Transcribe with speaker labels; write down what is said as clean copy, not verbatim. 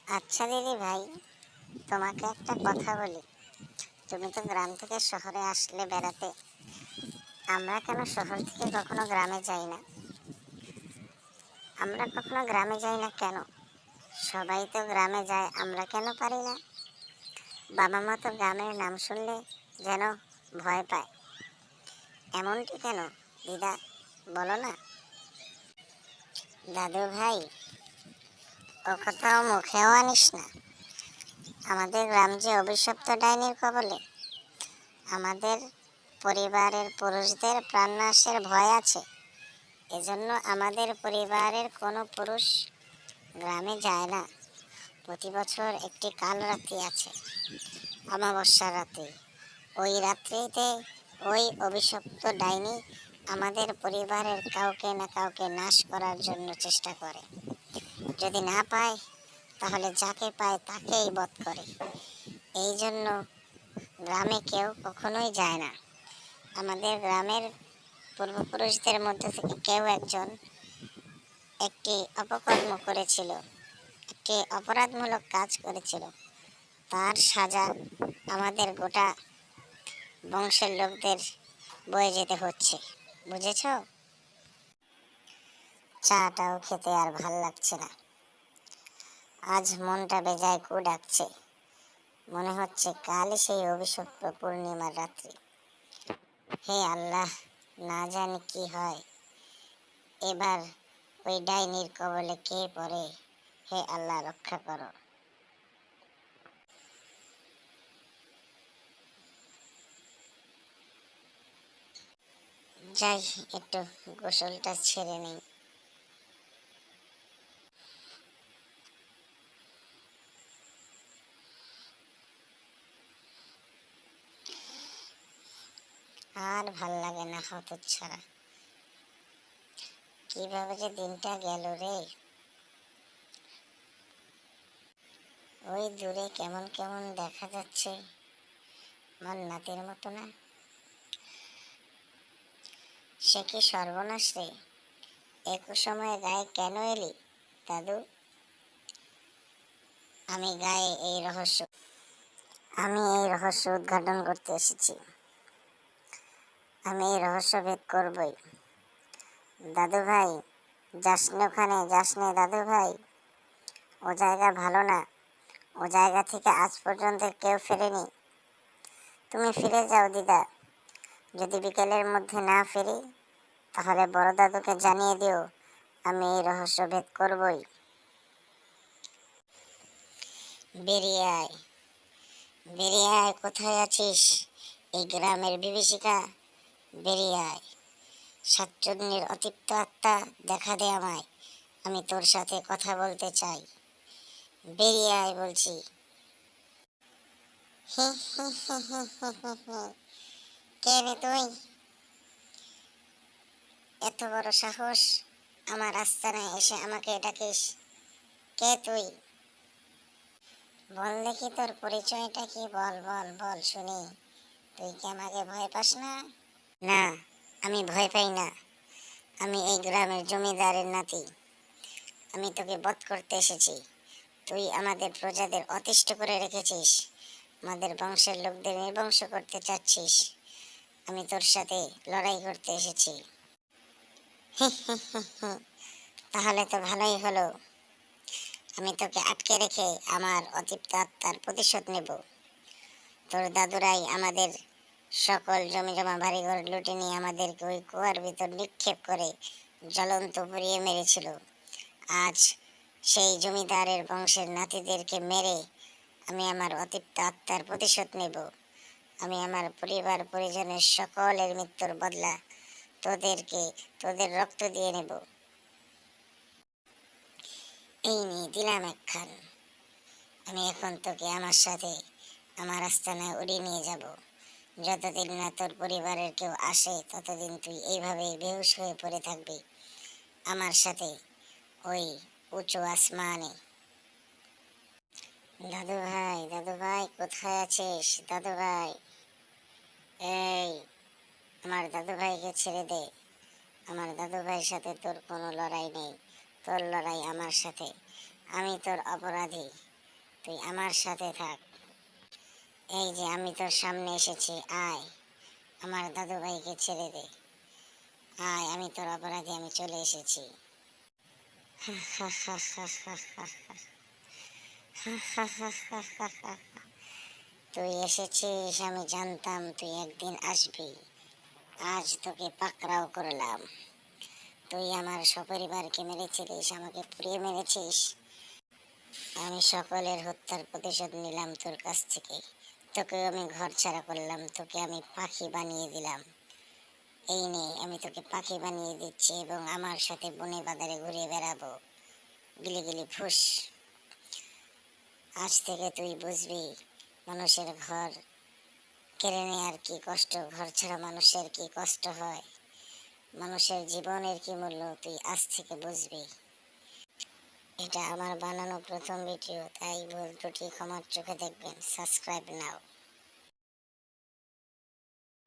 Speaker 1: আচ্ছা দিদি ভাই, তোমাকে একটা কথা বলি। তুমি তো গ্রাম থেকে শহরে আসলে বেড়াতে, আমরা কেন শহর থেকে কখনো গ্রামে যাই না? আমরা কখনো গ্রামে যাই না কেন? সবাই তো গ্রামে যায়, আমরা কেন পারি না? বাবা মা তো গ্রামের নাম শুনলে যেন ভয় পায়। এমনটি কেন দিদা, বলো না? দাদু ভাই, ও কথাও মুখেও আনিস না। আমাদের গ্রাম যে অভিশপ্ত ডাইনির কবলে। আমাদের পরিবারের পুরুষদের প্রাণনাশের ভয় আছে। এজন্য আমাদের পরিবারের কোনো পুরুষ গ্রামে যায় না। প্রতি বছর একটি কাল রাত্রি আছে, অমাবস্যার রাত্রি। ওই রাত্রিতে ওই অভিশপ্ত ডাইনি আমাদের পরিবারের কাউকে না কাউকে নাশ করার জন্য চেষ্টা করে। যদি না পায় তাহলে যাকে পায় তাকেই বধ করে। এই জন্য গ্রামে কেউ কখনোই যায় না। আমাদের গ্রামের পূর্বপুরুষদের মধ্যে থেকে কেউ একজন একটি অপকর্ম করেছিল, একটি অপরাধমূলক কাজ করেছিল। তার সাজা আমাদের গোটা বংশের লোকদের বয়ে যেতে হচ্ছে, বুঝেছ? চাটাও খেতে আর ভাল লাগছে না। আজ মনটা বেজায় কু ডাকছে। মনে হচ্ছে কালই সেই অভিশপ্ত পূর্ণিমার রাত্রি। হে আল্লাহ, না জানি কি হয় এবার। ওই ডাইনির কবলে কে পড়ে? হে আল্লাহ, রক্ষা করো। যাই, একটু গোসলটা ছেড়ে নেই। আর ভাল লাগে না হতচ্ছাড়া। কিভাবে যে দিনটা গেল রে। ওই দূরে কেমন কেমন দেখা যাচ্ছে, মান্নাতের মতো না? সে কি সর্বনাশ রে। একই সময়ে গায়ে কেন এলি দাদু? আমি গায়ে এই রহস্য উদ্ঘাটন করতে এসেছি। আমি এই রহস্য ভেদ করবই। দাদু ভাই, যাসনে ওখানে, যাসনে দাদু ভাই। ও জায়গা ভালো না। ও জায়গা থেকে আজ পর্যন্ত কেউ ফেরেনি। তুমি ফিরে যাও দিদা। যদি বিকেলের মধ্যে না ফিরি তাহলে বড় দাদুকে জানিয়ে দিও আমি এই রহস্য ভেদ করবই। বেরিয়ে আয়, বেরিয়ে আয়, কোথায় আছিস এই গ্রামের বিভীষিকা? বেরিয়ে আয়। সাতচন্নির অতৃপ্ত আত্মা, দেখা দে আমায়। আমি তোর সাথে কথা বলতে চাই। বেরিয়ে আয় বলছি। কে রে তুই? এত বড় সাহস আমার আস্তানায় এসে আমাকে ডাকিস? কে তুই? বল দেখি তোর পরিচয়টা কি, বল বল বল শুনি। তুই কি আমাকে ভয় পাস না? না, আমি ভয় পাই না। আমি এই গ্রামের জমিদারের নাতি। আমি তোকে বধ করতে এসেছি। তুই আমাদের প্রজাদের অতিষ্ঠ করে রেখেছিস, আমাদের বংশের লোকদের নির্বংশ করতে চাচ্ছিস। আমি তোর সাথে লড়াই করতে এসেছি। তাহলে তো ভালোই হলো। আমি তোকে আটকে রেখে আমার অতৃপ্ত আত্মার প্রতিশোধ নেব। তোর দাদুরাই আমাদের সকল জমিজমা বাড়িঘর লুটে নিয়ে আমাদেরকে ওই কুয়ার ভিতর নিক্ষেপ করে জ্বলন্ত পুড়িয়ে মেরেছিল। আজ সেই জমিদারের বংশের নাতিদেরকে মেরে আমি আমার অতৃপ্ত আত্মার প্রতিশোধ নেব। আমি আমার পরিবার পরিজনের সকলের মৃত্যুর বদলা তোদের রক্ত দিয়ে নেব। এই নিয়ে দিলাম একখান। আমি এখন তোকে আমার সাথে আমার আস্তানায় উড়িয়ে নিয়ে যাব। যতদিন না তোর পরিবারের কেউ আসে ততদিন তুই এইভাবেই বেহুশ হয়ে পড়ে থাকবি আমার সাথে ওই উঁচু আসমানে। দাদু ভাই কোথায় আছিস দাদু ভাই? এই, আমার দাদু ভাইকে ছেড়ে দে। আমার দাদু ভাইয়ের সাথে তোর কোনো লড়াই নেই। তোর লড়াই আমার সাথে। আমি তোর অপরাধী। তুই আমার সাথে থাক। এই যে আমি তোর সামনে এসেছি, আয় আমার দাদু ভাইকে ছেড়ে দে। আয়, আমি তোর অপরাধী, আমি চলে এসেছি। তুই এসেছিস, আমি জানতাম তুই একদিন আসবি। আজ তোকে পাকড়াও করলাম। তুই আমার সপরিবারকে মেরেছিলিস, আমাকে পুড়িয়ে মেরেছিস। আমি সকলের হত্যার প্রতিশোধ নিলাম তোর কাছ থেকে। তোকে আমি ঘর ছাড়া করলাম, তোকে আমি পাখি বানিয়ে দিলাম। এই নে, আমি তোকে পাখি বানিয়ে দিচ্ছি এবং আমার সাথে বনে বাজারে ঘুরে বেড়াবো। গিলি গিলি ফুস। আজ থেকে তুই বুঝবি মানুষের ঘর কেড়ে নেয়ার কি কষ্ট, ঘর ছাড়া মানুষের কি কষ্ট হয়, মানুষের জীবনের কি মূল্য তুই আজ থেকে বুঝবি। এটা আমার বানানো প্রথম ভিডিও, তাই ভুল ত্রুটি ক্ষমার চোখে দেখবেন। সাবস্ক্রাইব নাও।